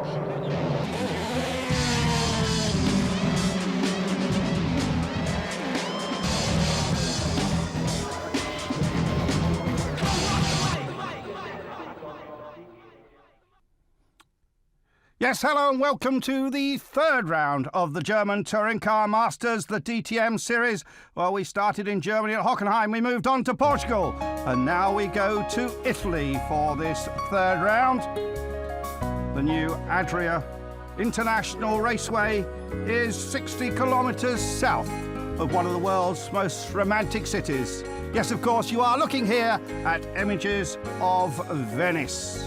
Yes, hello and welcome to the third round of the German Touring Car Masters, the DTM series. Well, we started in Germany at Hockenheim, we moved on to Portugal, and now we go to Italy for this third round. The new Adria International Raceway is 60 kilometres south of one of the world's most romantic cities. Yes, of course, you are looking here at images of Venice.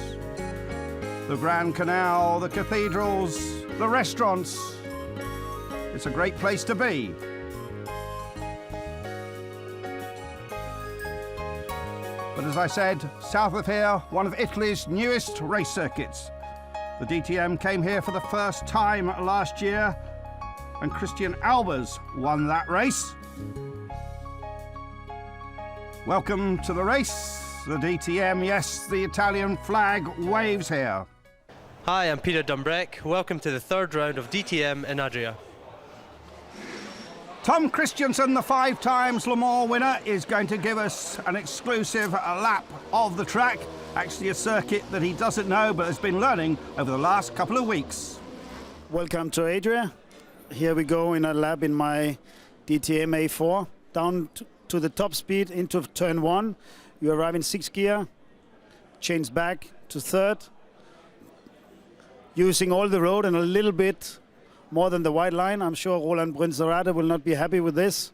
The Grand Canal, the cathedrals, the restaurants. It's a great place to be. But as I said, south of here, one of Italy's newest race circuits. The DTM came here for the first time last year, and Christijan Albers won that race. Welcome to the race, the DTM. Yes, the Italian flag waves here. Hi, I'm Peter Dumbrek. Welcome to the third round of DTM in Adria. Tom Christiansen, the 5 times Le Mans winner, is going to give us an exclusive lap of the track. Actually a circuit that he doesn't know but has been learning over the last couple of weeks. Welcome to Adria. Here we go in a lap in my DTM A4. Down to the top speed into turn 1. You arrive in 6th gear, change back to 3rd. Using all the road and a little bit more than the white line. I'm sure Roland Brunzerade will not be happy with this.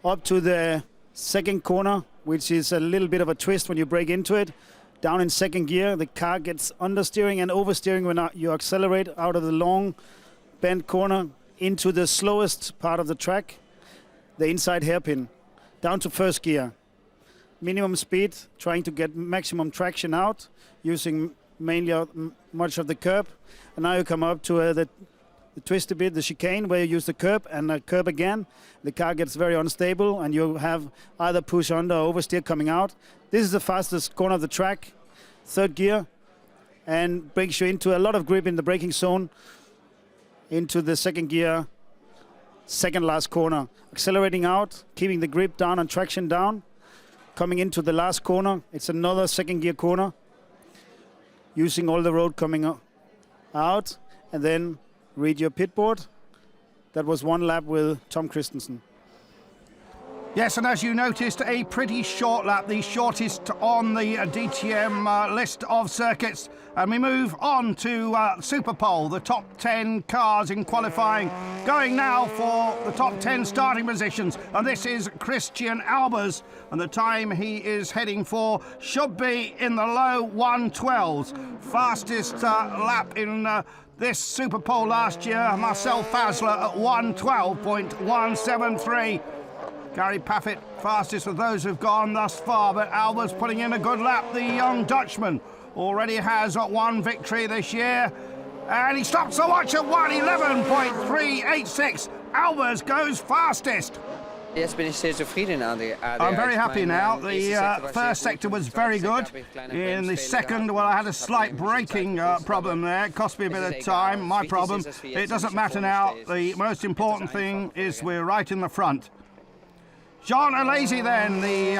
Up to the 2nd corner, which is a little bit of a twist when you brake into it. Down in 2nd gear, the car gets understeering and oversteering when you accelerate out of the long bend corner into the slowest part of the track, the inside hairpin. Down to 1st gear. Minimum speed, trying to get maximum traction out, using mainly much of the curb. And now you come up to the twist a bit, the chicane, where you use the curb and the curb again. The car gets very unstable and you have either push under or oversteer coming out. This is the fastest corner of the track, 3rd gear, and brings you into a lot of grip in the braking zone, into the 2nd gear, 2nd last corner. Accelerating out, keeping the grip down and traction down. Coming into the last corner, it's another 2nd gear corner. Using all the road coming out, and then read your pit board. That was 1 lap with Tom Christensen. Yes, and as you noticed, a pretty short lap, the shortest on the DTM list of circuits. And we move on to Super Pole, the top 10 cars in qualifying, going now for the top 10 starting positions. And this is Christijan Albers, and the time he is heading for should be in the low 112s. Fastest lap in this Super Pole last year, Marcel Fazler at 112.173. Gary Paffett, fastest of those who've gone thus far, but Albers putting in a good lap. The young Dutchman already has 1 victory this year, and he stops the watch at 111.386. Albers goes fastest. I'm very happy now. The first sector was very good. In the second, well, I had a slight braking problem there. It cost me a bit of time, my problem. It doesn't matter now. The most important thing is we're right in the front. Jean Alesi then, the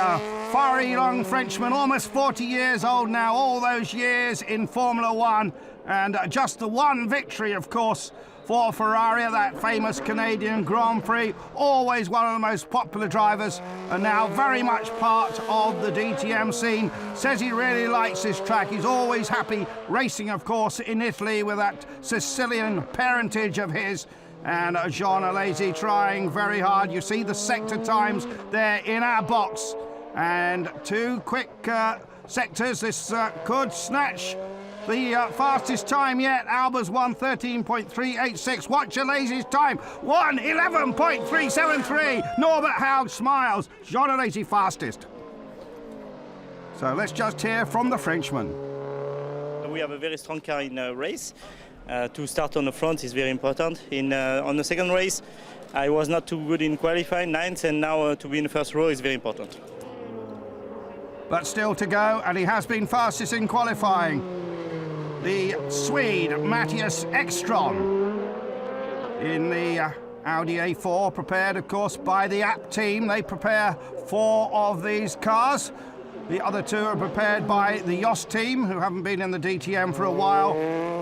fiery young Frenchman, almost 40 years old now, all those years in Formula 1, and just the 1 victory, of course, for Ferrari at that famous Canadian Grand Prix. Always one of the most popular drivers, and now very much part of the DTM scene. Says he really likes this track. He's always happy racing, of course, in Italy with that Sicilian parentage of his. And Jean Alesi trying very hard. You see the sector times there in our box. And 2 quick sectors. This could snatch the fastest time yet. Albers 1:13.386. Watch Alesi's time. 1:11.373. Norbert Haug smiles. Jean Alesi fastest. So let's just hear from the Frenchman. We have a very strong car in a race. To start on the front is very important. On the second race, I was not too good in qualifying, 9th, and now to be in the first row is very important. But still to go, and he has been fastest in qualifying. the Swede Mattias Ekström in the Audi A4, prepared of course by the app team. They prepare 4 of these cars. The other 2 are prepared by the Yost team, who haven't been in the DTM for a while,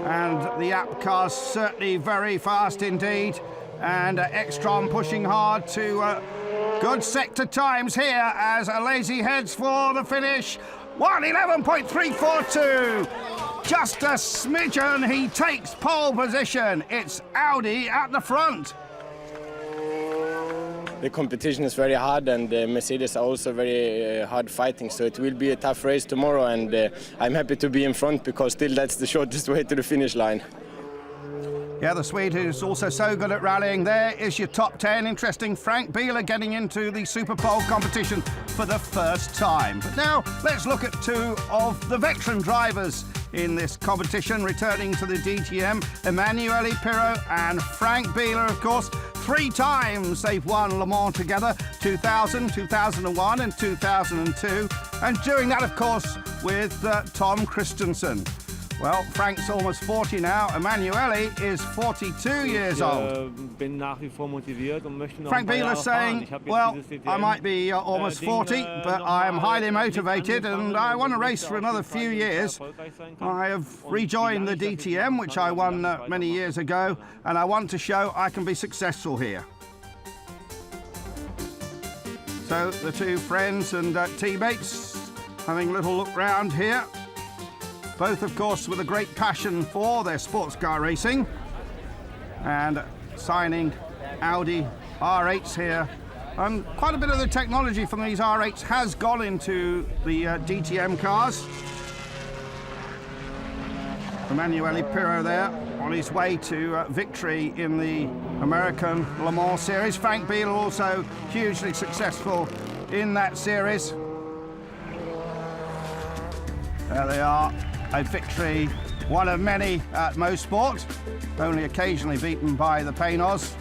and the app cars certainly very fast indeed, and Ekström pushing hard to good sector times here as Alesi heads for the finish. 1:11.342. Just a smidgen, he takes pole position. It's Audi at the front. The competition is very hard, and Mercedes are also very hard fighting, so it will be a tough race tomorrow, and I'm happy to be in front because still that's the shortest way to the finish line. Yeah, the Swede who's also so good at rallying. There is your top 10. Interesting, Frank Bieler getting into the Super Pole competition for the first time. But now let's look at 2 of the veteran drivers in this competition, returning to the DTM, Emanuele Pirro and Frank Bieler, of course. 3 times they've won Le Mans together, 2000, 2001 and 2002. And doing that, of course, with Tom Christian. Well, Frank's almost 40 now. Emanuele is 42 years old. Frank Bieler saying, well, I might be almost 40, but I am highly motivated and I want to race for another few years. I have rejoined the DTM, which I won many years ago, and I want to show I can be successful here. So the 2 friends and teammates having a little look round here. Both, of course, with a great passion for their sports car racing, and signing Audi R8s here. And quite a bit of the technology from these R8s has gone into the DTM cars. Emanuele Pirro there on his way to victory in the American Le Mans series. Frank Bieler also hugely successful in that series. There they are. A victory, one of many at Mosport, only occasionally beaten by the Paynos.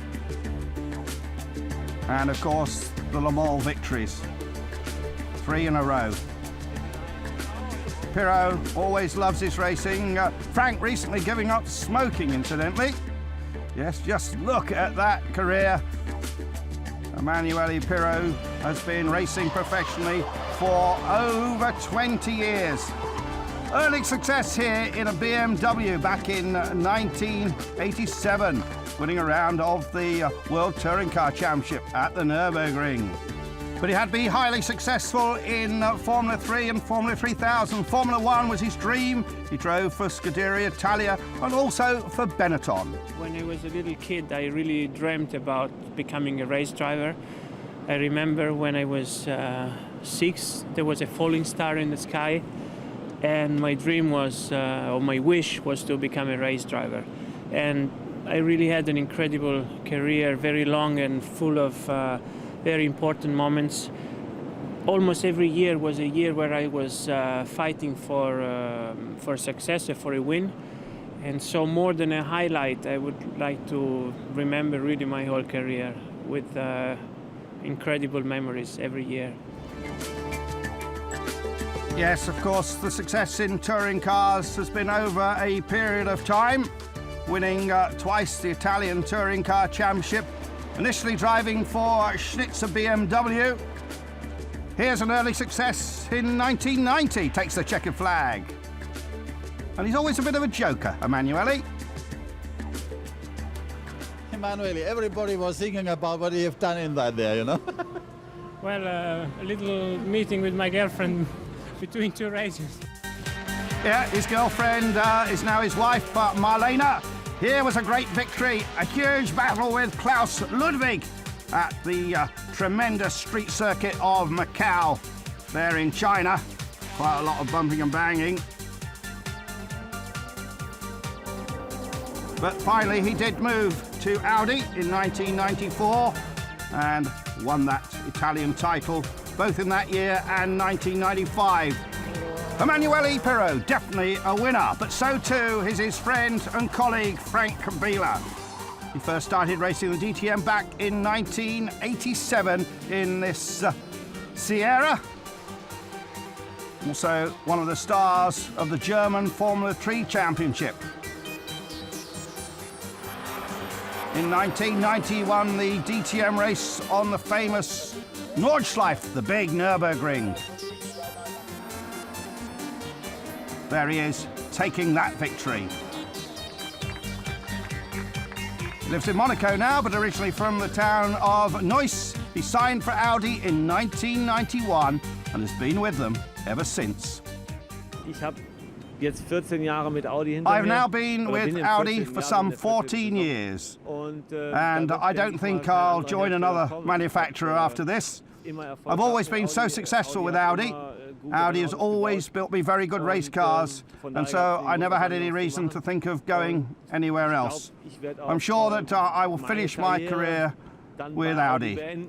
And of course, the Le Mans victories, 3 in a row. Pirro always loves his racing. Frank recently giving up smoking, incidentally. Yes, just look at that career. Emanuele Pirro has been racing professionally for over 20 years. Early success here in a BMW back in 1987, winning a round of the World Touring Car Championship at the Nürburgring. But he had to be highly successful in Formula 3 and Formula 3000. Formula 1 was his dream. He drove for Scuderia Italia and also for Benetton. When I was a little kid, I really dreamt about becoming a race driver. I remember when I was 6, there was a falling star in the sky. And my dream was, or my wish was to become a race driver. And I really had an incredible career, very long and full of very important moments. Almost every year was a year where I was fighting for success, for a win. And so more than a highlight, I would like to remember really my whole career with incredible memories every year. Yes, of course, the success in touring cars has been over a period of time, winning twice the Italian Touring Car Championship, initially driving for Schnitzer BMW. Here's an early success in 1990, takes the checkered flag. And he's always a bit of a joker, Emanuele. Emanuele, everybody was thinking about what you've done in there, you know? Well, a little meeting with my girlfriend between 2 races. Yeah, his girlfriend is now his wife, Marlena. Here was a great victory, a huge battle with Klaus Ludwig at the tremendous street circuit of Macau there in China. Quite a lot of bumping and banging. But finally he did move to Audi in 1994 and won that Italian title both in that year and 1995. Emanuele Pirro, definitely a winner, but so too is his friend and colleague Frank Bieler. He first started racing the DTM back in 1987 in this Sierra. Also one of the stars of the German Formula 3 Championship. In 1991, the DTM race on the famous Nordschleife, the big Nürburgring. There he is, taking that victory. He lives in Monaco now, but originally from the town of Neuss. He signed for Audi in 1991 and has been with them ever since. I've now been with Audi for some 14 years, and I don't think I'll join another manufacturer after this. I've always been so successful with Audi. Audi has always built me very good race cars, and so I never had any reason to think of going anywhere else. I'm sure that I will finish my career with Audi.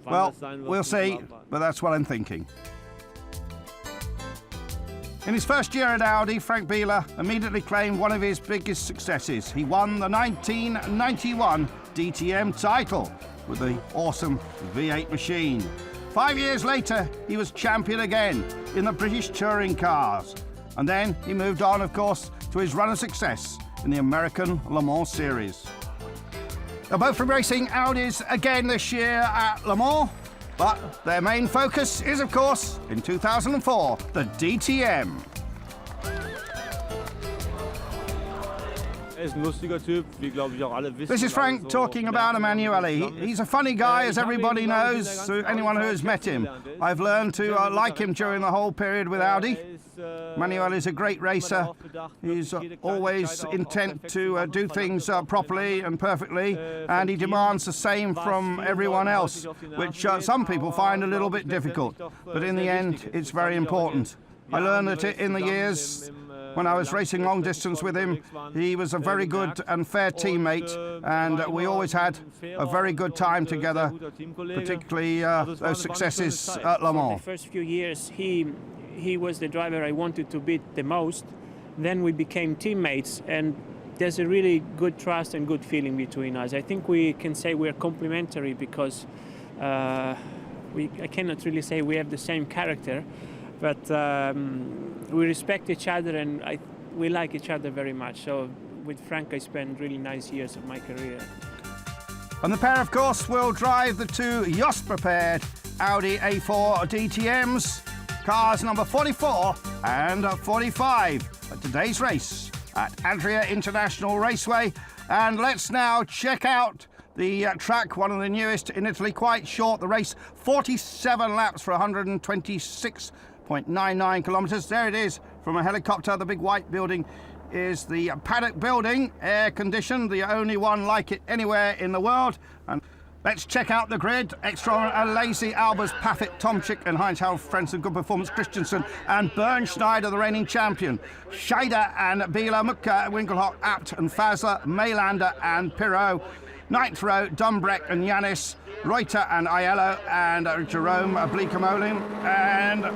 Well, we'll see, but that's what I'm thinking. In his first year at Audi, Frank Biela immediately claimed one of his biggest successes. He won the 1991 DTM title with the awesome V8 machine. 5 years later, he was champion again in the British touring cars. And then he moved on, of course, to his run of success in the American Le Mans Series. They're both racing Audis again this year at Le Mans, but their main focus is, of course, in 2004, the DTM. This is Frank talking about Emanuele. He's a funny guy, as everybody knows, anyone who has met him. I've learned to like him during the whole period with Audi. Emanuele is a great racer. He's always intent to do things properly and perfectly, and he demands the same from everyone else, which some people find a little bit difficult. But in the end, it's very important. I learned that in the years when I was racing long distance with him, he was a very good and fair teammate, and we always had a very good time together, particularly those successes at Le Mans. The first few years, he was the driver I wanted to beat the most. Then we became teammates, and there's a really good trust and good feeling between us. I think we can say we're complementary because I cannot really say we have the same character, but we respect each other, and we like each other very much. So with Frank, I spent really nice years of my career. And the pair, of course, will drive the two Jost-prepared Audi A4 DTMs, cars number 44 and 45 at today's race at Adria International Raceway. And let's now check out the track, one of the newest in Italy, quite short. The race, 47 laps for 126.99 kilometres. There it is from a helicopter. The big white building is the paddock building, air-conditioned, the only one like it anywhere in the world. And let's check out the grid. Ekström, Alesi, Albers, Paffett, Tomczyk and Heinz-Harald Frentzen. Good performance. Christijan and Bernschneider, the reigning champion. Scheider and Biela, Mucker, Winkelhock, Abt and Fazler, Maylander and Pirot. Ninth row, Dumbreck and Yanis, Reuter and Aiello and Jerome Bleekemolen. And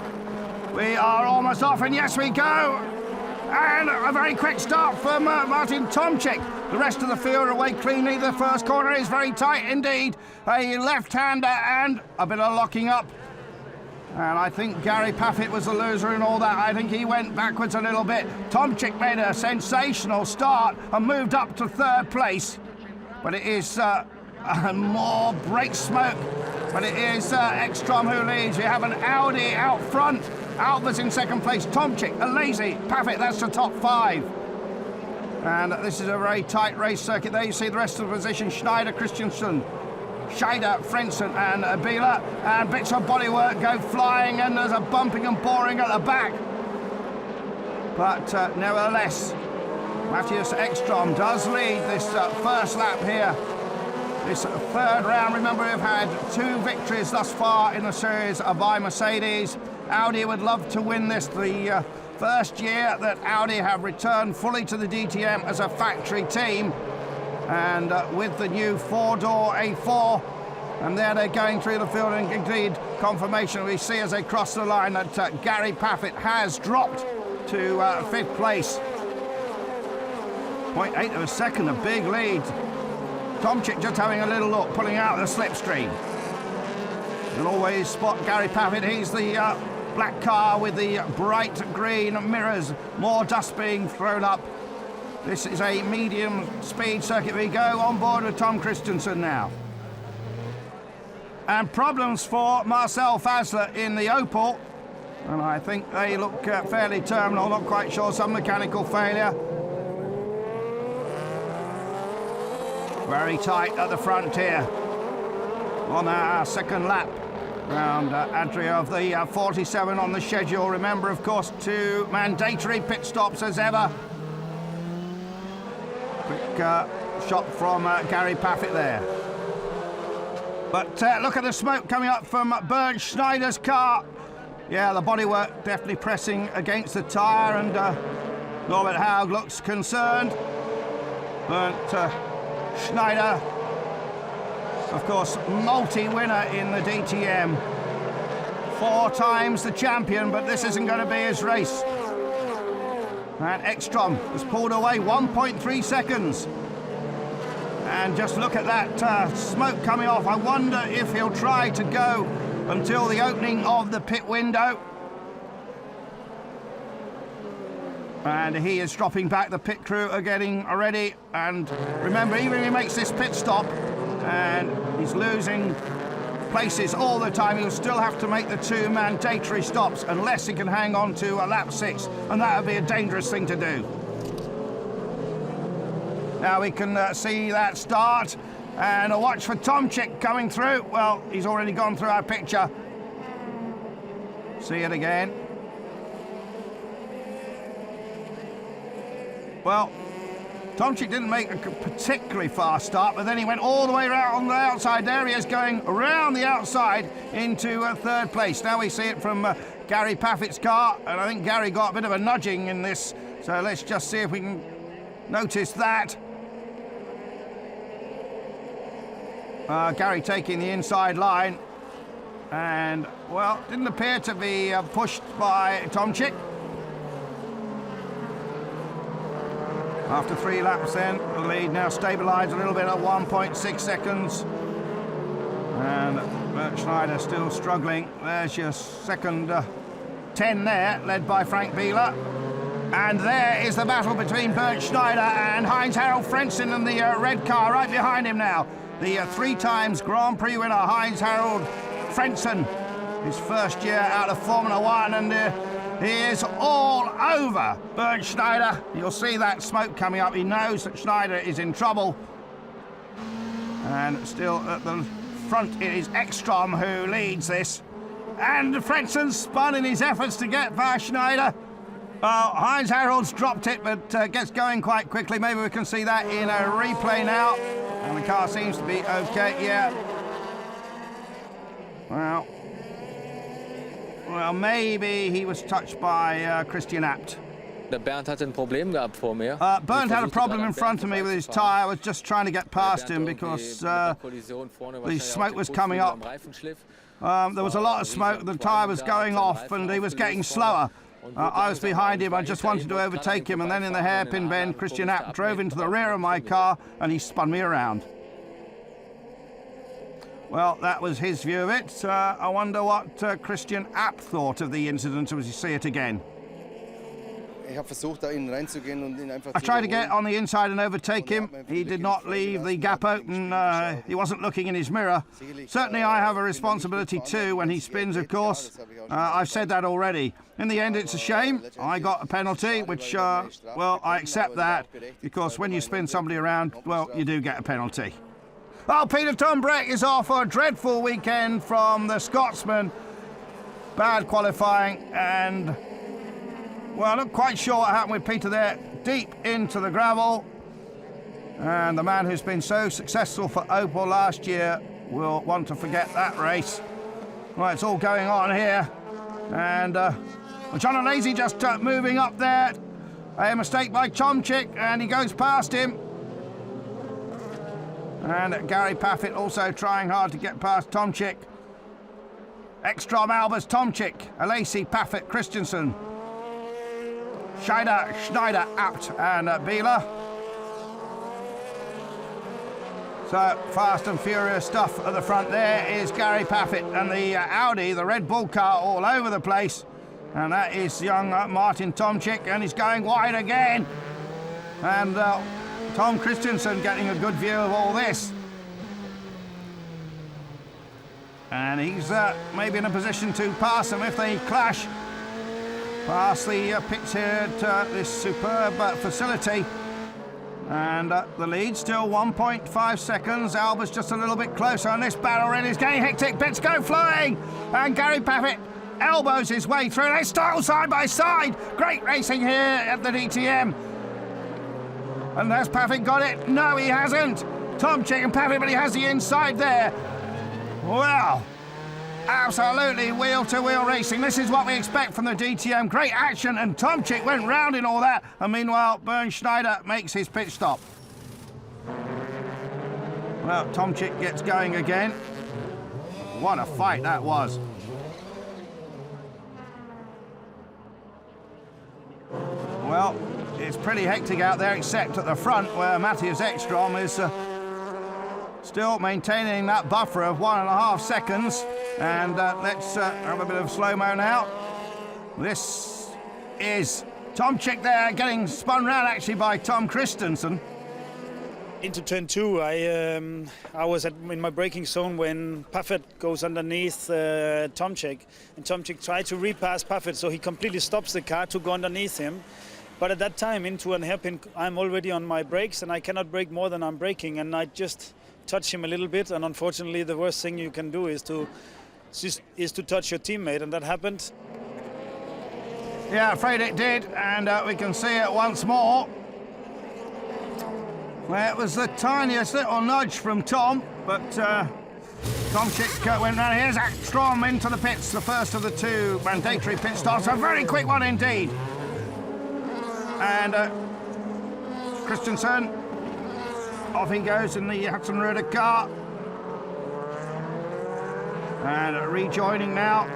we are almost off, and yes, we go. And a very quick start from Martin Tomczyk. The rest of the field are away cleanly. The first corner is very tight indeed. A left-hander and a bit of locking up. And I think Gary Paffett was the loser in all that. I think he went backwards a little bit. Tomczyk made a sensational start and moved up to third place. But it is more brake smoke. But it is Ekström who leads. We have an Audi out front. Albers in second place. Tomczyk, Alesi, Paffett, that's the top five. And this is a very tight race circuit. There you see the rest of the position. Schneider, Christijan, Scheider, Frentzen and Biela. And bits of bodywork go flying, and there's a bumping and boring at the back. But nevertheless, Mattias Ekström does lead this first lap here. This third round. Remember, we've had 2 victories thus far in the series by Mercedes. Audi would love to win this, the first year that Audi have returned fully to the DTM as a factory team, and with the new 4-door A4, and there they're going through the field, and indeed confirmation we see as they cross the line that Gary Paffett has dropped to 5th place. 0.8 of a second, a big lead. Tomczyk just having a little look, pulling out the slipstream. You'll always spot Gary Paffett. He's the black car with the bright green mirrors, more dust being thrown up. This is a medium speed circuit. We go on board with Tom Christijan now. And problems for Marcel Fazler in the Opel. And I think they look fairly terminal, not quite sure, some mechanical failure. Very tight at the front here on our second lap round Adria of the 47 on the schedule. Remember, of course, 2 mandatory pit stops as ever. Quick shot from Gary Paffett there. But look at the smoke coming up from Bernd Schneider's car. Yeah, the bodywork definitely pressing against the tyre, and Norbert Haug looks concerned. Bernd Schneider, of course, multi-winner in the DTM. 4 times the champion, but this isn't going to be his race. And Ekström has pulled away 1.3 seconds. And just look at that smoke coming off. I wonder if he'll try to go until the opening of the pit window. And he is dropping back. The pit crew are getting ready. And remember, even if he makes this pit stop and he's losing places all the time, he'll still have to make the 2 mandatory stops unless he can hang on to a lap 6. And that would be a dangerous thing to do. Now we can see that start. And a watch for Tomczyk coming through. Well, he's already gone through our picture. See it again. Well, Tomczyk didn't make a particularly fast start, but then he went all the way around on the outside. There he is, going around the outside into 3rd place. Now we see it from Gary Paffett's car, and I think Gary got a bit of a nudging in this. So let's just see if we can notice that. Gary taking the inside line, and, well, didn't appear to be pushed by Tomczyk. After 3 laps then, the lead now stabilised a little bit at 1.6 seconds. And Bernd Schneider still struggling. There's your second 10 there, led by Frank Bieler. And there is the battle between Bernd Schneider and Heinz-Harald Frentzen in the red car right behind him now. The 3 times Grand Prix winner Heinz-Harald Frentzen, his first year out of Formula 1, and he is all over Bernd Schneider. You'll see that smoke coming up. He knows that Schneider is in trouble. And still at the front it is Ekström who leads this. And Frentzen spun in his efforts to get past Schneider. Heinz-Harald's dropped it, but gets going quite quickly. Maybe we can see that in a replay now. And the car seems to be okay, yeah. Well, maybe he was touched by Christian Abt. Bernd had a problem vor mir. Bernd had a problem in front of me with his tyre. I was just trying to get past him because the smoke was coming up. There was a lot of smoke, the tyre was going off, and he was getting slower. I was behind him, I just wanted to overtake him, and then in the hairpin bend, Christian Abt drove into the rear of my car and he spun me around. Well, that was his view of it. I wonder what Christian Abt thought of the incident as you see it again. I tried to get on the inside and overtake him. He did not leave the gap open. He wasn't looking in his mirror. Certainly I have a responsibility too when he spins, of course. I've said that already. In the end, it's a shame. I got a penalty, which, well, I accept that, because when you spin somebody around, well, you do get a penalty. Well, Peter Tombrek is off for a dreadful weekend from the Scotsman. Bad qualifying, and, well, I'm not quite sure what happened with Peter there. Deep into the gravel. And the man who's been so successful for Opel last year will want to forget that race. Well, it's all going on here. And John Alesi just moving up there. A mistake by Tomczyk, and he goes past him. And Gary Paffett also trying hard to get past Tomczyk. Ekström, Albers, Tomczyk, Alesi, Paffett, Christijan, Schneider, Abt and Bieler. So fast and furious stuff at the front. There is Gary Paffett and the Audi, the Red Bull car, all over the place. And that is young Martin Tomczyk, and he's going wide again. And Tom Christiansen getting a good view of all this. And he's maybe in a position to pass them if they clash. Past the pits here at this superb facility. And the lead still 1.5 seconds. Albers just a little bit closer, and this battle really is getting hectic. Bits go flying, and Gary Paffett elbows his way through. They start side by side. Great racing here at the DTM. And has Paffett got it? No, he hasn't. Tomczyk and Paffett, but he has the inside there. Wow. Absolutely wheel-to-wheel racing. This is what we expect from the DTM. Great action, and Tomczyk went round in all that. And meanwhile, Bernd Schneider makes his pit stop. Well, Tomczyk gets going again. What a fight that was. Well, it's pretty hectic out there, except at the front, where Mattias Ekström is still maintaining that buffer of 1.5 seconds. And let's have a bit of slow-mo now. This is Tomczyk there, getting spun round actually by Tom Christiansen. Into turn 2, I was in my braking zone when Paffett goes underneath Tomczyk, and Tomczyk tried to repass Paffett, so he completely stops the car to go underneath him. But at that time, into an hairpin, I'm already on my brakes, and I cannot brake more than I'm braking, and I just touch him a little bit. And unfortunately, the worst thing you can do is to touch your teammate, and that happened. Yeah, afraid it did, and we can see it once more. Well, it was the tiniest little nudge from Tom, but Tomczyk went round. Here's Ekström into the pits, the first of the 2 mandatory pit stops. A very quick one indeed. And Christiansen, off he goes in the Hudson Röder car. And rejoining now.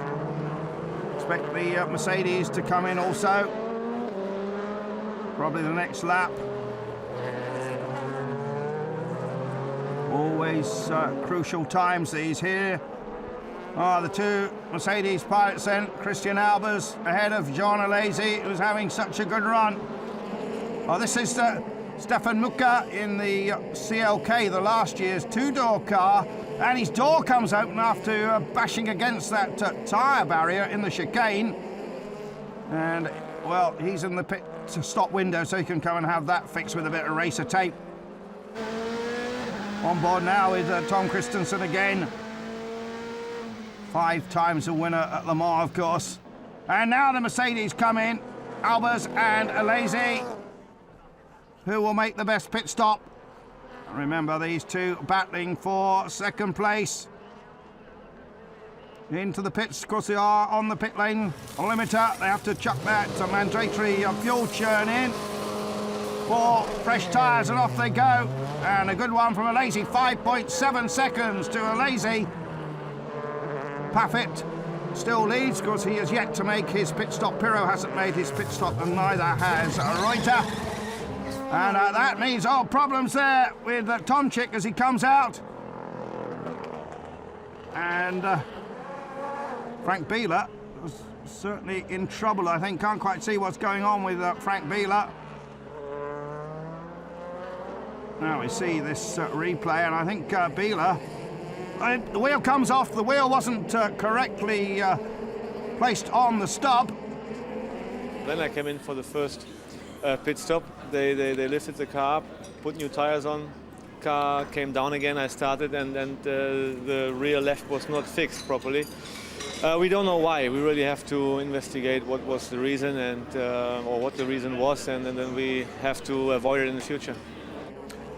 Expect the Mercedes to come in also. Probably the next lap. Always crucial times these here. The 2 Mercedes pilots then. Christian Albers ahead of John Alesi, who's having such a good run. This is Stefan Muka in the CLK, the last year's 2-door car. And his door comes open after bashing against that tyre barrier in the chicane. And, well, he's in the pit stop window, so he can come and have that fixed with a bit of racer tape. On board now with Tom Christiansen again. 5 times a winner at Le Mans, of course. And now the Mercedes come in. Albers and Alesi. Who will make the best pit stop? Remember, these 2 battling for second place. Into the pits, of course they are on the pit lane limiter. They have to chuck that mandatory fuel churn in. 4 fresh tyres and off they go. And a good one from Alesi, 5.7 seconds to Alesi. Paffett still leads because he has yet to make his pit stop. Pirro hasn't made his pit stop, and neither has Reuter. And that means problems there with Tomczyk as he comes out. And Frank Bieler was certainly in trouble, I think. Can't quite see what's going on with Frank Bieler. Now we see this replay, and I think Bieler, the wheel comes off. The wheel wasn't correctly placed on the stub. Then I came in for the first pit stop. They lifted the car up, put new tires on. Car came down again. I started, and the rear left was not fixed properly. We don't know why. We really have to investigate what was the reason or what the reason was, and then we have to avoid it in the future.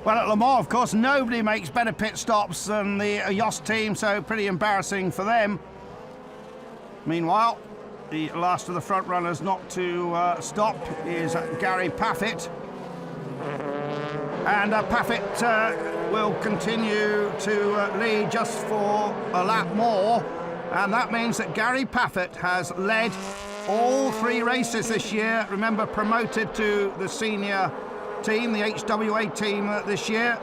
Well, at Le Mans, of course, nobody makes better pit stops than the Yost team, so pretty embarrassing for them. Meanwhile, the last of the front runners not to stop is Gary Paffett. And Paffett will continue to lead just for a lap more. And that means that Gary Paffett has led all 3 races this year. Remember, promoted to the senior team, the HWA team this year.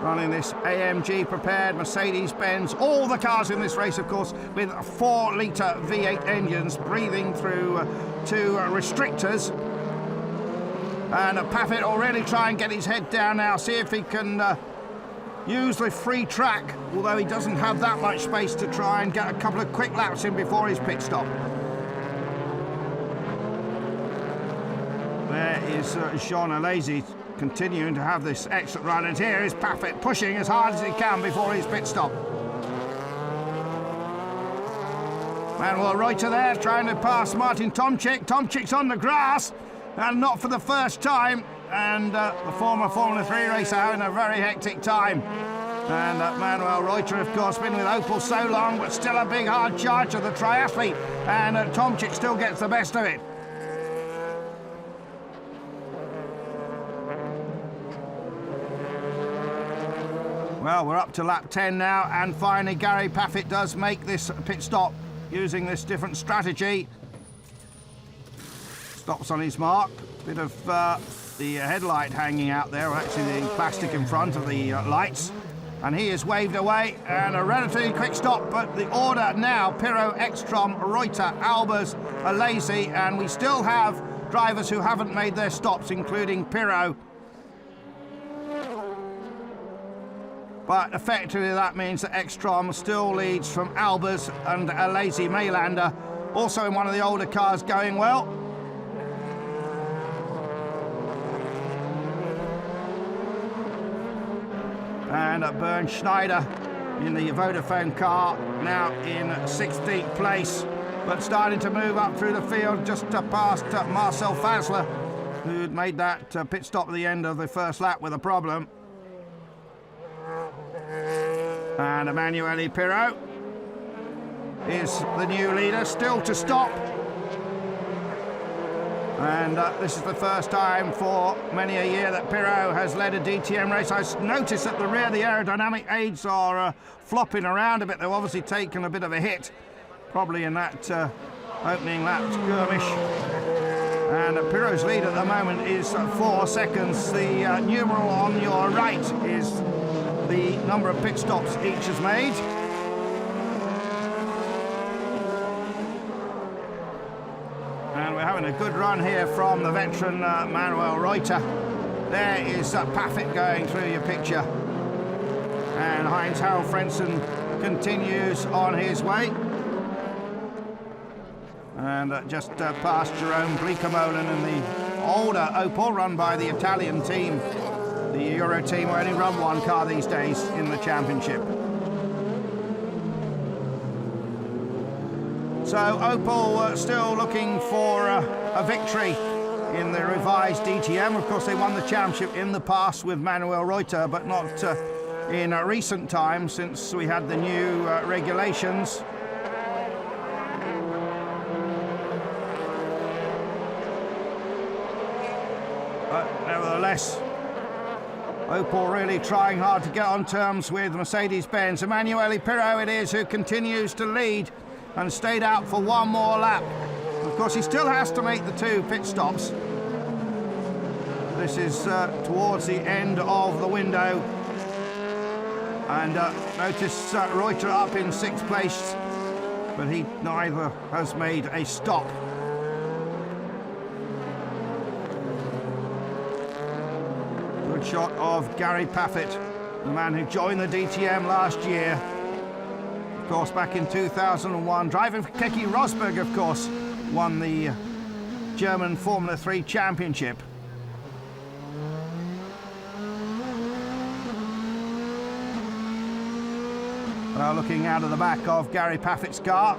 running this AMG prepared Mercedes-Benz. All the cars in this race, of course, with 4-litre V8 engines breathing through two restrictors. And Paffett will really try and get his head down now, see if he can use the free track, although he doesn't have that much space to try and get a couple of quick laps in before his pit stop. There is Jean Alesi continuing to have this exit run, and here is Paffett pushing as hard as he can before his pit stop. Manuel Reuter there trying to pass Martin Tomczyk. Tomczyk's on the grass, and not for the first time, and the former Formula 3 racer having a very hectic time. And Manuel Reuter, of course, been with Opel so long, but still a big hard charge of the triathlete, and Tomczyk still gets the best of it. Well, we're up to lap 10 now, and finally Gary Paffett does make this pit stop using this different strategy. Stops on his mark. Bit of the headlight hanging out there, or actually the plastic in front of the lights. And he is waved away, and a relatively quick stop, but the order now, Pirro, Ekström, Reuter, Albers, Alesi, and we still have drivers who haven't made their stops, including Pirro. But effectively that means that Ekström still leads from Albers and Alesi Maylander, also in one of the older cars, going well. And Bernd Schneider in the Vodafone car, now in 16th place, but starting to move up through the field just past Marcel Fazler, who'd made that pit stop at the end of the first lap with a problem. And Emanuele Pirro is the new leader, still to stop. And this is the first time for many a year that Pirro has led a DTM race. I noticed at the rear the aerodynamic aids are flopping around a bit. They've obviously taken a bit of a hit, probably in that opening lap skirmish. And Pirro's lead at the moment is 4 seconds. The numeral on your right is the number of pit stops each has made. And we're having a good run here from the veteran Manuel Reuter. There is Paffett going through your picture. And Heinz-Harald Frentzen continues on his way. And just past Jerome Bleekemolen in the older Opel run by the Italian team. The Euro team will only run one car these days in the championship. So Opel still looking for a victory in the revised DTM. Of course, they won the championship in the past with Manuel Reuter, but not in recent times since we had the new regulations. But nevertheless, Opel really trying hard to get on terms with Mercedes-Benz. Emanuele Pirro it is who continues to lead and stayed out for one more lap. Of course, he still has to make the 2 pit stops. This is towards the end of the window. And notice Reuter up in 6th place, but he neither has made a stop. Good shot of Gary Paffett, the man who joined the DTM last year. Of course, back in 2001, driving for Keke Rosberg, of course, won the German Formula 3 Championship. Well, looking out of the back of Gary Paffett's car.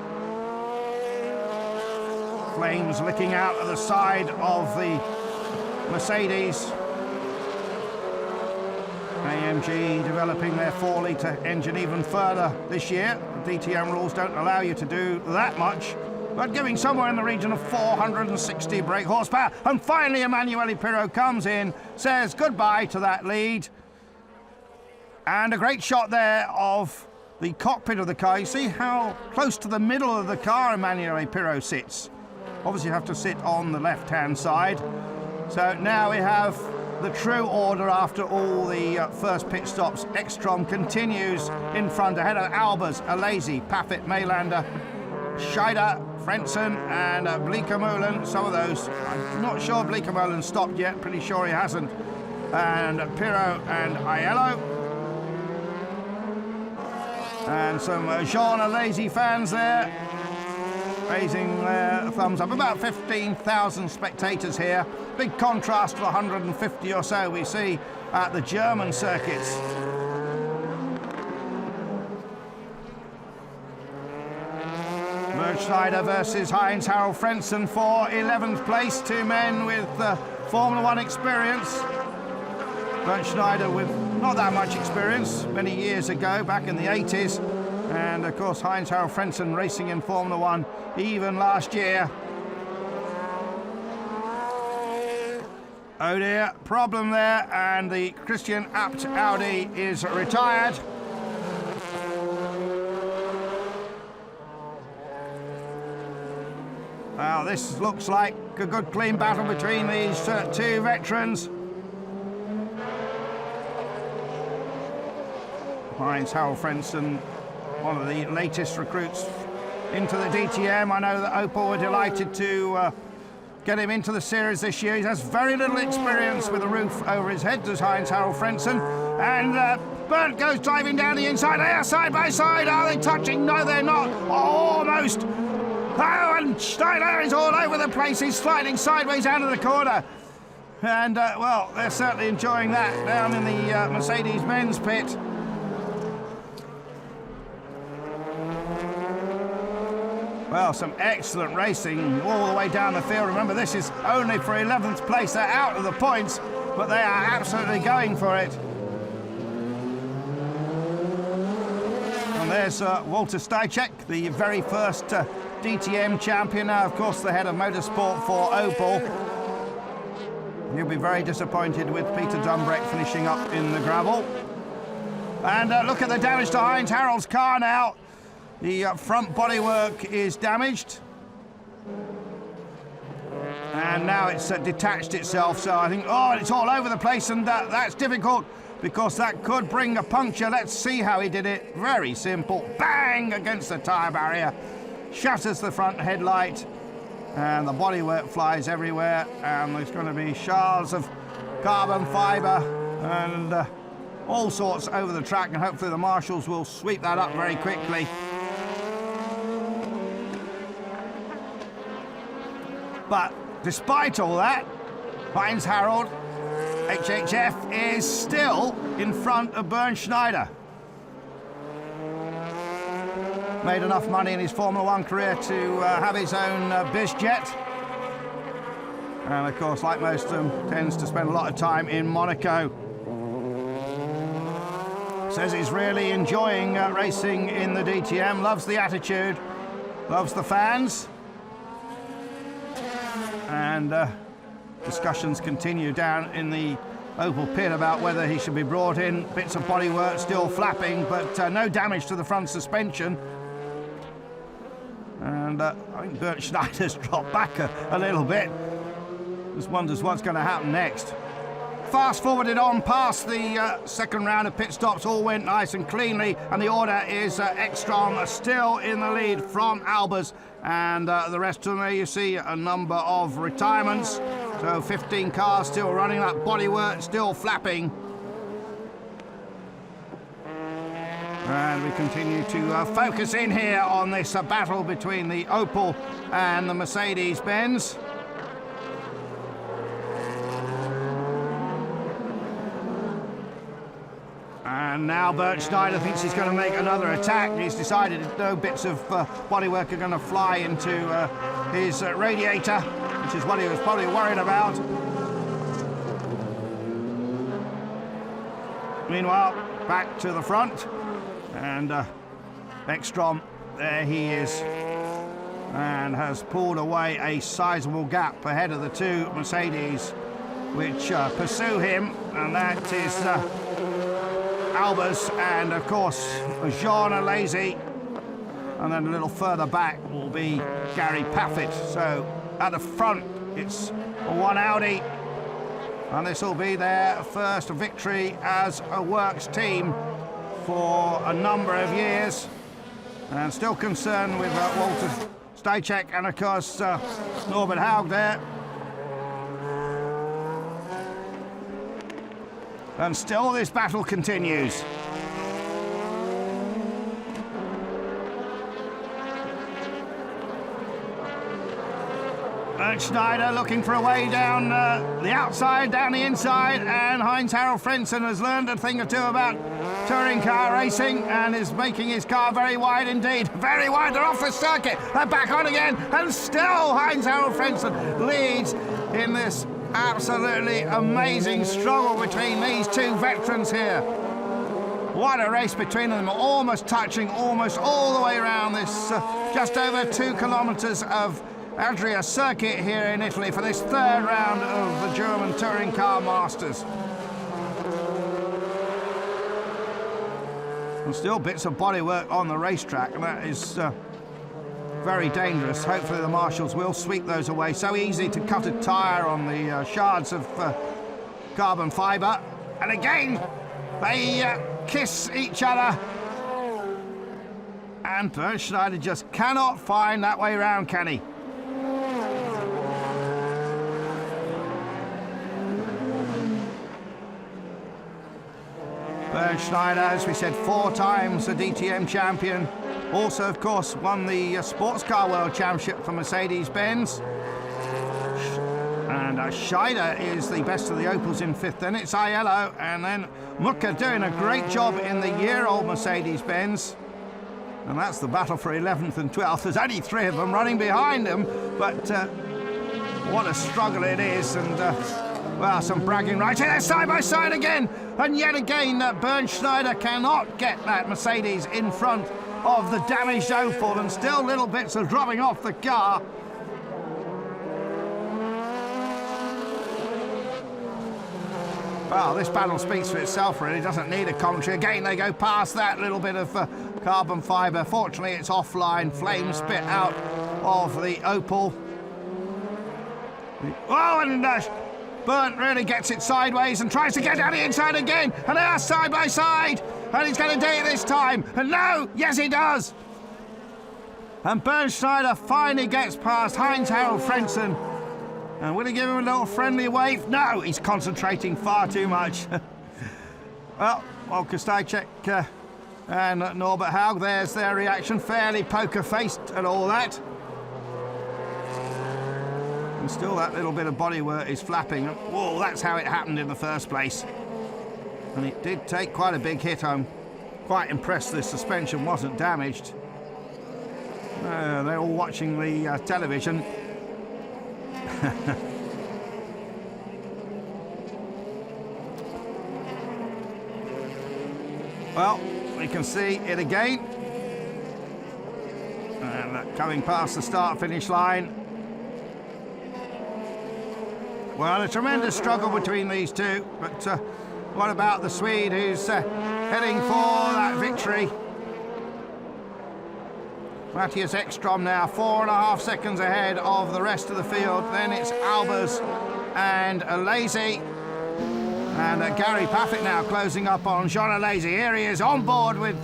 Flames licking out of the side of the Mercedes. AMG developing their 4-litre engine even further this year. The DTM rules don't allow you to do that much, but giving somewhere in the region of 460 brake horsepower. And finally, Emanuele Pirro comes in, says goodbye to that lead. And a great shot there of the cockpit of the car. You see how close to the middle of the car Emanuele Pirro sits. Obviously you have to sit on the left-hand side. So now we have the true order after all the first pit stops. Ekström continues in front ahead of Albers, Alesi, Paffett, Mailander, Scheider, Frentzen and Bleekemolen. Some of those, I'm not sure Bleekemolen stopped yet, pretty sure he hasn't. And Pirro and Aiello. And some Jean Alesi fans there, raising their thumbs up. About 15,000 spectators here. Big contrast to the 150 or so we see at the German circuits. Schneider versus Heinz-Harald Frentzen for 11th place. Two men with Formula One experience. Schneider with not that much experience, many years ago, back in the 80s. And of course, Heinz-Harald Frentzen racing in Formula One even last year. Oh dear, problem there, and the Christijan Abt Audi is retired. Well, this looks like a good clean battle between these two veterans. Heinz-Harald Frentzen, one of the latest recruits into the DTM. I know that Opel were delighted to get him into the series this year. He has very little experience with a roof over his head, does Heinz-Harald Frentzen. And Bernd goes driving down the inside. They are side by side. Are they touching? No, they're not. Almost. Oh, and Schneider is all over the place. He's sliding sideways out of the corner. And, well, they're certainly enjoying that down in the Mercedes men's pit. Well, some excellent racing all the way down the field. Remember, this is only for 11th place. They're out of the points, but they are absolutely going for it. And there's Walter Steichek, the very first DTM champion. Now, of course, the head of motorsport for Opel. He'll be very disappointed with Peter Dumbreck finishing up in the gravel. And look at the damage to Heinz-Harald's car now. The front bodywork is damaged. And now it's detached itself, so I think, oh, it's all over the place, and that's difficult because that could bring a puncture. Let's see how he did it. Very simple. Bang against the tyre barrier. Shatters the front headlight, and the bodywork flies everywhere, and there's going to be shards of carbon fibre and all sorts over the track, and hopefully the marshals will sweep that up very quickly. But despite all that, Heinz-Harald HHF is still in front of Bernd Schneider. Made enough money in his Formula One career to have his own bizjet. And of course, like most of them, tends to spend a lot of time in Monaco. Says he's really enjoying racing in the DTM, loves the attitude, loves the fans. And discussions continue down in the Opel pit about whether he should be brought in. Bits of bodywork still flapping, but no damage to the front suspension. And I think Bernd Schneider's dropped back a little bit. Just wonders what's going to happen next. Fast forwarded on past the second round of pit stops. All went nice and cleanly, and the order is Ekström still in the lead from Albers, and the rest of them, there you see a number of retirements. So 15 cars still running, that bodywork still flapping. And we continue to focus in here on this battle between the Opel and the Mercedes-Benz. And now Bernd Schneider thinks he's going to make another attack. He's decided no bits of bodywork are going to fly into his radiator, which is what he was probably worried about. Meanwhile, back to the front. And Ekström, there he is, and has pulled away a sizable gap ahead of the two Mercedes which pursue him, and that is Albers and of course Jean Alesi, and then a little further back will be Gary Paffett. So at the front it's one Audi, And this will be their first victory as a works team for a number of years. And still concerned with Walter Stejček and of course Norbert Haug there. And still this battle continues. Schneider looking for a way down the outside, down the inside, and Heinz-Harald Frentzen has learned a thing or two about touring car racing and is making his car very wide indeed. Very wide, they're off the circuit, they're back on again, and still Heinz-Harald Frentzen leads in this absolutely amazing struggle between these two veterans here. What a race between them, almost touching almost all the way around this just over 2 kilometers of Adria Circuit here in Italy for this third round of the German Touring Car Masters. And still bits of bodywork on the racetrack, and that is very dangerous. Hopefully the marshals will sweep those away. So easy to cut a tyre on the shards of carbon fibre. And again, they kiss each other. And Bernd Schneider just cannot find that way round, can he? Bernd Schneider, as we said, 4 times a DTM champion. Also, of course, won the Sports Car World Championship for Mercedes-Benz. And Scheider is the best of the Opels in 5th. Then it's Aiello, and then Mucke doing a great job in the year-old Mercedes-Benz. And that's the battle for 11th and 12th. There's only 3 of them running behind them, but what a struggle it is. And well, some bragging rights. They're side by side again. And yet again, Bernd Schneider cannot get that Mercedes in front of the damaged Opel, and still little bits are dropping off the car. Well, this battle speaks for itself, really. Doesn't need a commentary. Again, they go past that little bit of carbon fibre. Fortunately, it's offline. Flames spit out of the Opel. Oh, and Bernd really gets it sideways and tries to get down the inside again. And they are side by side. And he's going to do it this time. And no, yes, he does. And Bernd Schneider finally gets past Heinz-Harald Frentzen. And will he give him a little friendly wave? No, he's concentrating far too much. Well, Walter Stejček and Norbert Haug, there's their reaction. Fairly poker-faced at all that. And still that little bit of bodywork is flapping. Whoa, that's how it happened in the first place. And it did take quite a big hit. I'm quite impressed the suspension wasn't damaged. They're all watching the television. Well, we can see it again. And coming past the start-finish line. Well, a tremendous struggle between these two, but what about the Swede who's heading for that victory? Mattias Ekström now 4.5 seconds ahead of the rest of the field. Then it's Albers and Alesi. And Gary Paffett now closing up on Jean Alesi. Here he is on board with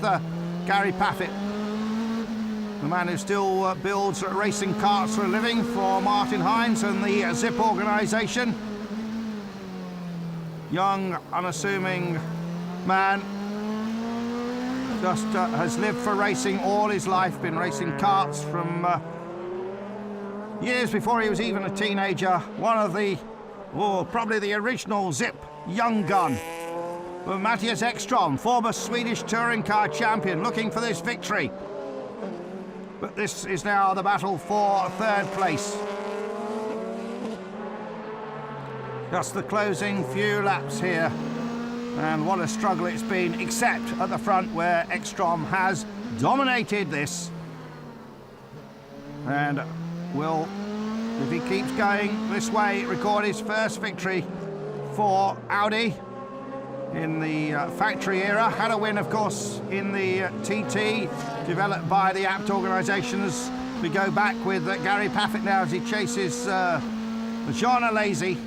Gary Paffett, the man who still builds racing karts for a living for Martin Heinz and the ZIP organisation. Young, unassuming man. Just has lived for racing all his life, been racing karts from years before he was even a teenager. One of the, probably the original ZIP young gun. But Mattias Ekström, former Swedish touring car champion, looking for this victory. But this is now the battle for 3rd place. Just the closing few laps here. And what a struggle it's been, except at the front where Ekström has dominated this. And will, if he keeps going this way, record his first victory for Audi in the factory era. Had a win, of course, in the TT, developed by the APT organisation. As we go back with Gary Paffett now as he chases Jean Alesi.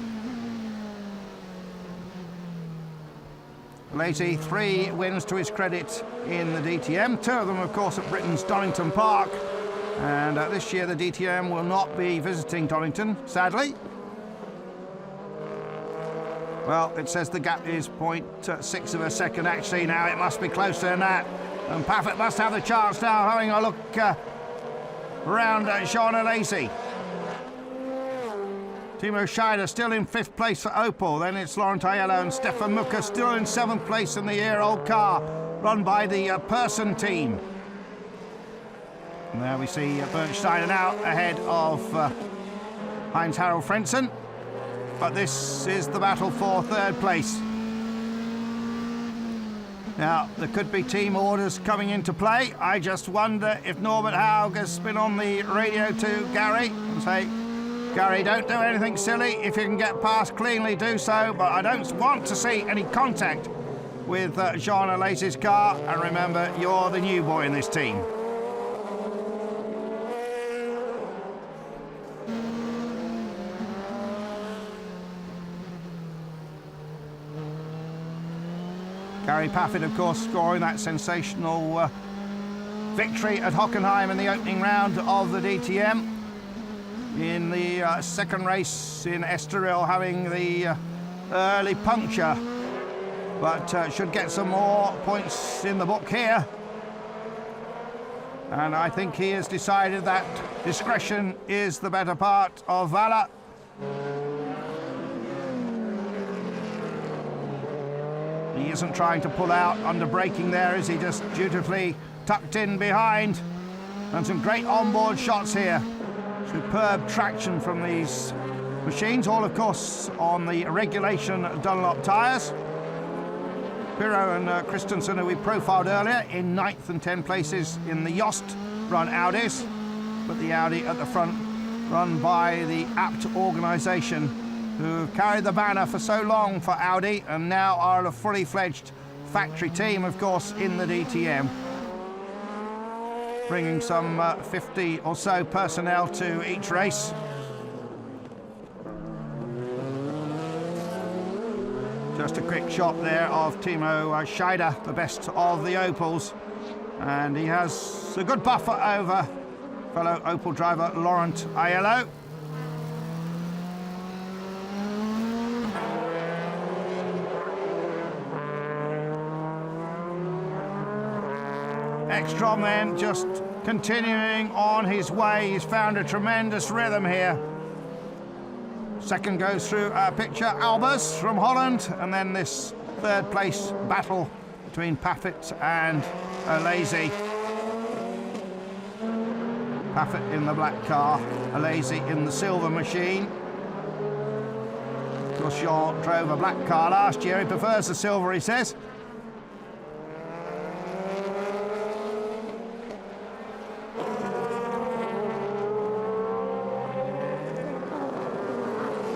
Alesi, 3 wins to his credit in the DTM, 2 of them, of course, at Britain's Donington Park. And this year the DTM will not be visiting Donington, sadly. Well, it says the gap is 0.6 of a second. Actually, now it must be closer than that. And Paffett must have the chance now, having a look around Jean Alesi. Timo Scheider still in 5th place for Opel. Then it's Laurent Aiello and Stefan Mucker still in 7th place in the year-old car run by the Persson team. And there we see Bernd Steiner now ahead of Heinz-Harald Frentzen. But this is the battle for 3rd place. Now, there could be team orders coming into play. I just wonder if Norbert Haug has been on the radio to Gary and say, Gary, don't do anything silly. If you can get past cleanly, do so. But I don't want to see any contact with Jean Alesi's car. And remember, you're the new boy in this team. Gary Paffett, of course, scoring that sensational victory at Hockenheim in the opening round of the DTM. In the second race in Estoril, having the early puncture, but should get some more points in the book here. And I think he has decided that discretion is the better part of valour. He isn't trying to pull out under braking there, is he? Just dutifully tucked in behind. And some great onboard shots here. Superb traction from these machines, all of course on the regulation Dunlop tyres. Pirro and Christensen, who we profiled earlier, in 9th and 10 places in the Yost run Audis. But the Audi at the front, run by the apt organisation, who have carried the banner for so long for Audi and now are a fully fledged factory team, of course, in the DTM. Bringing some 50 or so personnel to each race. Just a quick shot there of Timo Scheider, the best of the Opels. And he has a good buffer over fellow Opel driver Laurent Aiello. Ekström then just continuing on his way. He's found a tremendous rhythm here. Second goes through our picture, Albers from Holland, and then this 3rd place battle between Paffett and Alesi. Paffett in the black car, Alesi in the silver machine. Of course, Jean drove a black car last year. He prefers the silver, he says.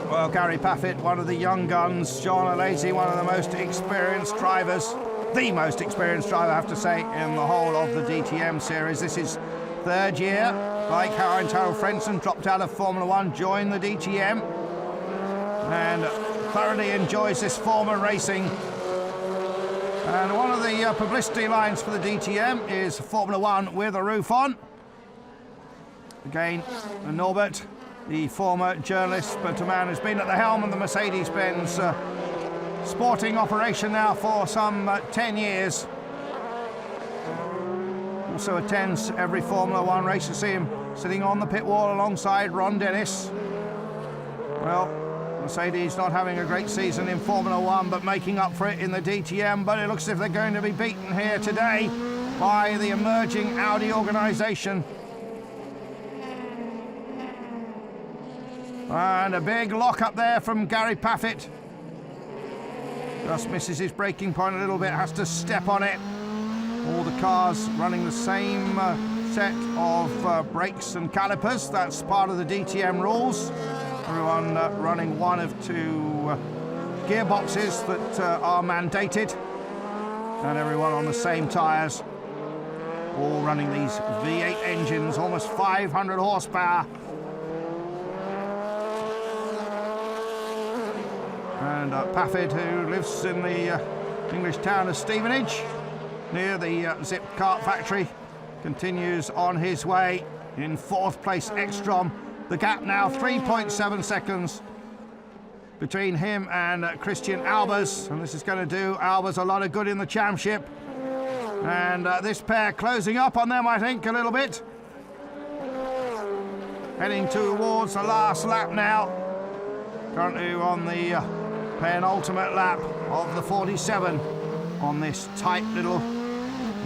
Well, Gary Paffett, one of the young guns. Jean Alesi, one of the most experienced drivers. The most experienced driver, I have to say, in the whole of the DTM series. This is 3rd year. Like Heinz-Harald Frentzen, dropped out of Formula 1, joined the DTM. And thoroughly enjoys this form of racing. And one of the publicity lines for the DTM is Formula 1 with a roof on. Again, Norbert, the former journalist, but a man who's been at the helm of the Mercedes-Benz sporting operation now for some 10 years. Also attends every Formula 1 race. You see him sitting on the pit wall alongside Ron Dennis. Well, Mercedes not having a great season in Formula 1, but making up for it in the DTM. But it looks as if they're going to be beaten here today by the emerging Audi organisation. And a big lock up there from Gary Paffett. Just misses his braking point a little bit, has to step on it. All the cars running the same set of brakes and calipers. That's part of the DTM rules. Everyone running one of 2 gearboxes that are mandated. And everyone on the same tyres. All running these V8 engines, almost 500 horsepower. And Paffett, who lives in the English town of Stevenage, near the Zip Kart factory. Continues on his way in 4th place. Ekström, the gap now 3.7 seconds between him and Christijan Albers, and this is going to do Albers a lot of good in the championship. And this pair closing up on them, I think, a little bit. Heading towards the last lap now. Currently on the penultimate lap of the 47 on this tight little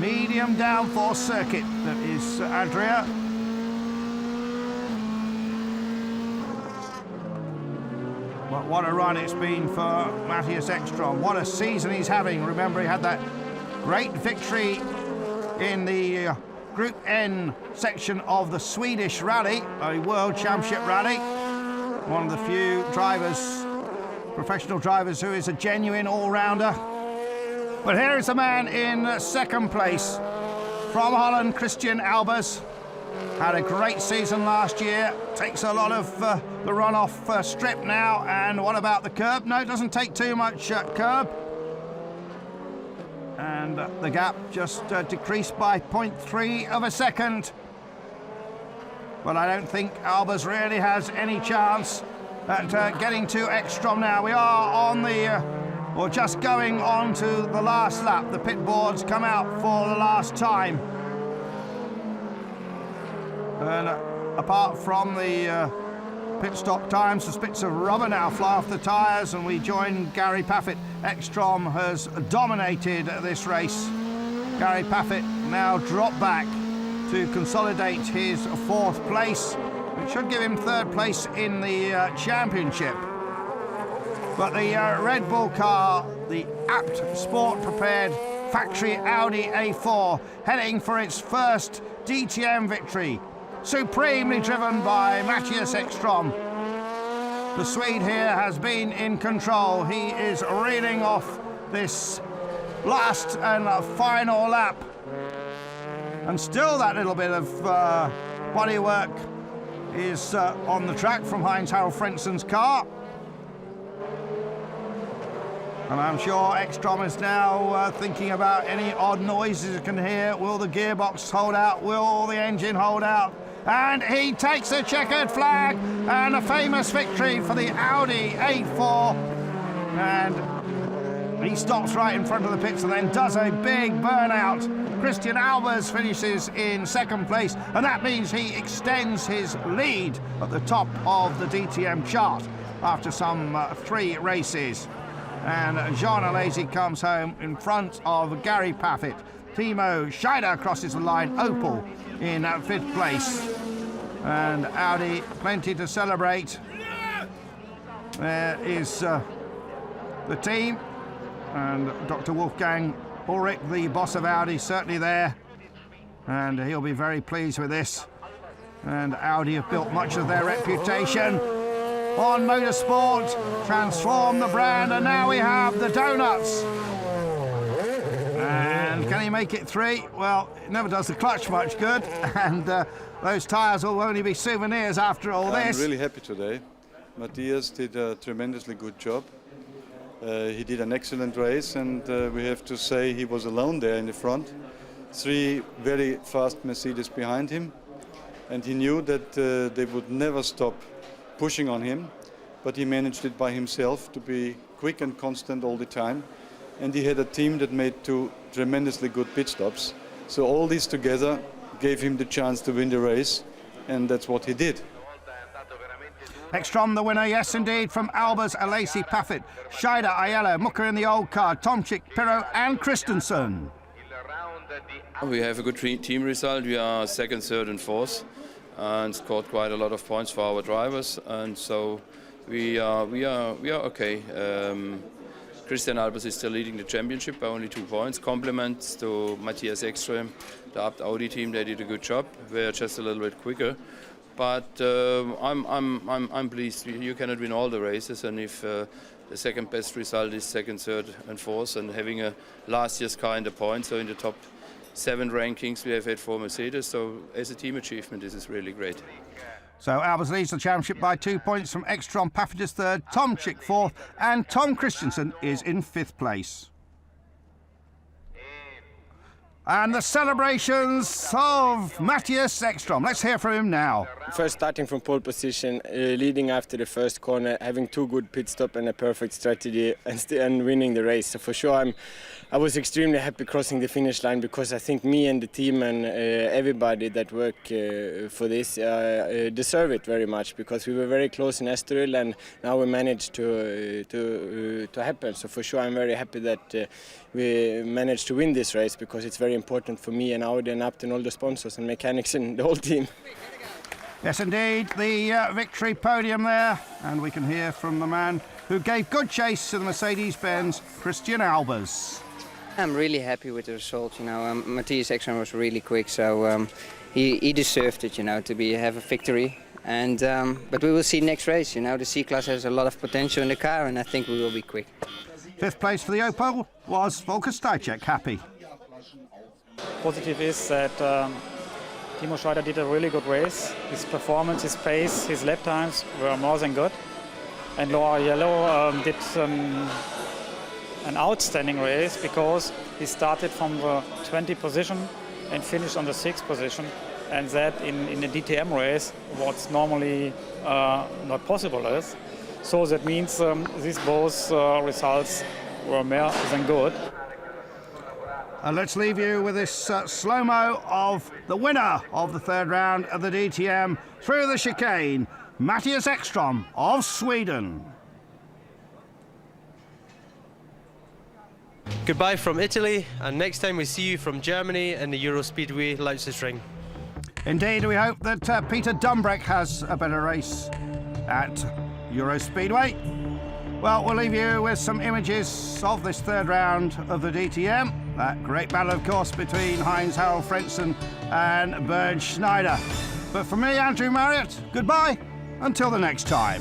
medium downforce circuit that is Adria. But what a run it's been for Mattias Ekström. What a season he's having. Remember, he had that great victory in the Group N section of the Swedish Rally, a World Championship rally. One of the few drivers, professional drivers, who is a genuine all-rounder. But here is a man in 2nd place from Holland, Christijan Albers. Had a great season last year. Takes a lot of the run-off strip now. And what about the curb? No, it doesn't take too much curb. And the gap just decreased by 0.3 of a second. But I don't think Albers really has any chance at getting to Ekström now. We are on the, or just going on to the last lap. The pit boards come out for the last time. And apart from the pit stop times, the bits of rubber now fly off the tyres, and we join Gary Paffett. Ekström has dominated this race. Gary Paffett now dropped back to consolidate his 4th place, which should give him 3rd place in the championship. But the Red Bull car, the apt sport prepared factory Audi A4, heading for its first DTM victory. Supremely driven by Mattias Ekström. The Swede here has been in control. He is reeling off this last and final lap. And still that little bit of bodywork is on the track from Heinz-Harald Frenzen's car. And I'm sure Ekström is now thinking about any odd noises you can hear. Will the gearbox hold out? Will the engine hold out? And he takes a checkered flag and a famous victory for the Audi A4. And he stops right in front of the pits and then does a big burnout. Christijan Albers finishes in 2nd place, and that means he extends his lead at the top of the DTM chart after some 3 races. And Jean Alesi comes home in front of Gary Paffett. Timo Scheider crosses the line, Opel in 5th place. And Audi, plenty to celebrate. There is the team, and Dr. Wolfgang Ulrich, the boss of Audi, certainly there, and he'll be very pleased with this. And Audi have built much of their reputation on motorsport, transformed the brand, and now we have the donuts. And can he make it 3? Well, it never does the clutch much good, and those tyres will only be souvenirs after all this. I'm really happy today. Mattias did a tremendously good job. He did an excellent race, and we have to say he was alone there in the front. 3 very fast Mercedes behind him, and he knew that they would never stop pushing on him, but he managed it by himself to be quick and constant all the time. And he had a team that made 2 tremendously good pit stops. So all this together gave him the chance to win the race, and that's what he did. Ekström the winner, yes indeed, from Albers, Alesi, Paffett, Scheider, Ayala, Mucker in the old car, Tomczyk, Pirro and Christensen. We have a good team result. We are 2nd, 3rd and 4th, and scored quite a lot of points for our drivers, and so we are okay. Christijan Albers is still leading the championship by only 2 points. Compliments to Mattias Ekström, the Abt Audi team. They did a good job. We're just a little bit quicker, but I'm pleased. You cannot win all the races, and if the 2nd best result is 2nd, 3rd, and 4th, and having a last year's car in the points, so in the top 7 rankings we have had for Mercedes. So as a team achievement, this is really great. So Albers leads the championship by 2 points from Ekström. Paffett is 3rd, Tomczyk 4th, and Tom Christensen is in 5th place. And the celebrations of Mattias Ekström. Let's hear from him now. First starting from pole position, leading after the first corner, having 2 good pit stops and a perfect strategy and winning the race. So for sure I was extremely happy crossing the finish line, because I think me and the team and everybody that work for this deserve it very much, because we were very close in Estoril and now we managed to happen. So for sure I'm very happy that we managed to win this race, because it's very important for me and Audi and Abt and all the sponsors and mechanics and the whole team. Yes, indeed, the victory podium there, and we can hear from the man who gave good chase to the Mercedes-Benz, Christijan Albers. I'm really happy with the result. Mattias Ekström was really quick, so he deserved it, to have a victory. And but we will see next race. The C-Class has a lot of potential in the car, and I think we will be quick. 5th place for the Opel was Volker Stajcek happy. Positive is that Timo Scheider did a really good race. His performance, his pace, his lap times were more than good. And Laura Yellow did an outstanding race, because he started from the 20th position and finished on the 6th position. And that in a DTM race, what's normally not possible is. So that means these both results were more than good. And let's leave you with this slow-mo of the winner of the 3rd round of the DTM through the chicane, Mattias Ekström of Sweden. Goodbye from Italy, and next time we see you from Germany in the Euro Speedway Ring. Indeed, we hope that Peter Dumbreck has a better race at Euro Speedway. Well, we'll leave you with some images of this 3rd round of the DTM. That great battle, of course, between Heinz-Harald Frentzen and Bernd Schneider. But for me, Andrew Marriott, goodbye until the next time.